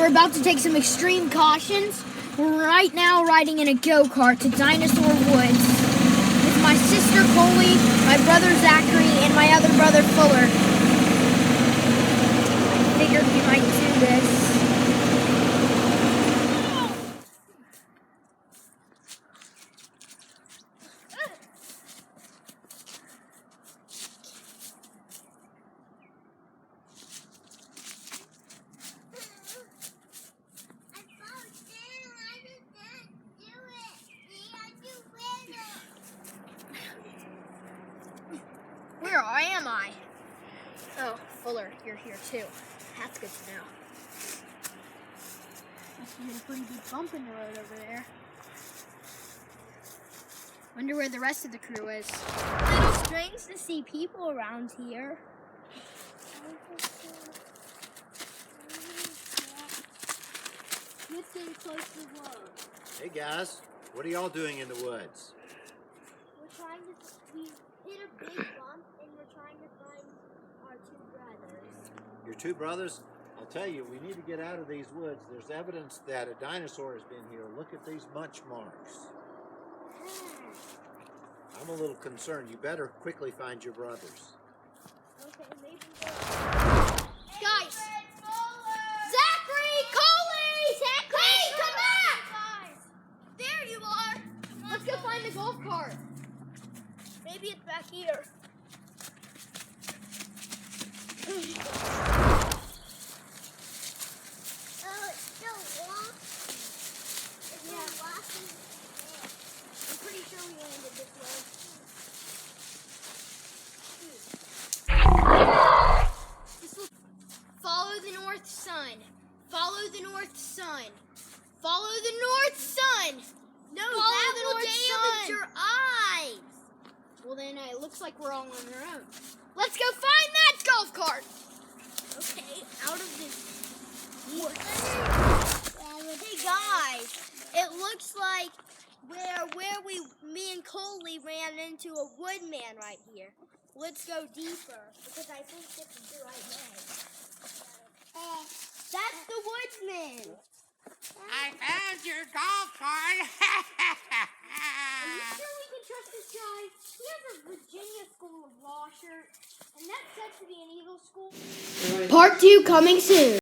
we're about to take some extreme cautions. We're right now riding in a go-kart to Dinosaur Woods with my sister Coley, my brother Zachary, and my other brother Fuller. I figured we might do this. Where am I? Oh, Fuller, you're here too. That's good to know. Must have been a pretty good bump in the road over there. Wonder where the rest of the crew is. A little strange to see people around here. Let's get close to the road. Hey guys, what are y'all doing in the woods? We hit a big bump and we're trying to find our two brothers. Your two brothers? I'll tell you, we need to get out of these woods. There's evidence that a dinosaur has been here. Look at these munch marks. I'm a little concerned. You better quickly find your brothers. Okay, maybe guys! Zachary! Coley! Zachary! Hey, come back! Guys! There you are! Let's go find the golf cart. Maybe it's back here. Oh, it's still walking. It's still walking. I'm pretty sure we landed this way. Follow the north sun. Follow the north sun. Follow the north sun. No, that will damage your eyes. Well, then it looks like we're all on our own. Let's go find that golf cart. Okay, out of this woods. Hey guys, it looks like me and Coley ran into a woodman right here. Let's go deeper because I think this is the right way. That's the woodsman. I found your golf cart. Are you sure we can trust this guy? He has a Virginia School of Law shirt, and that's said to be an Eagle school. Part 2 coming soon.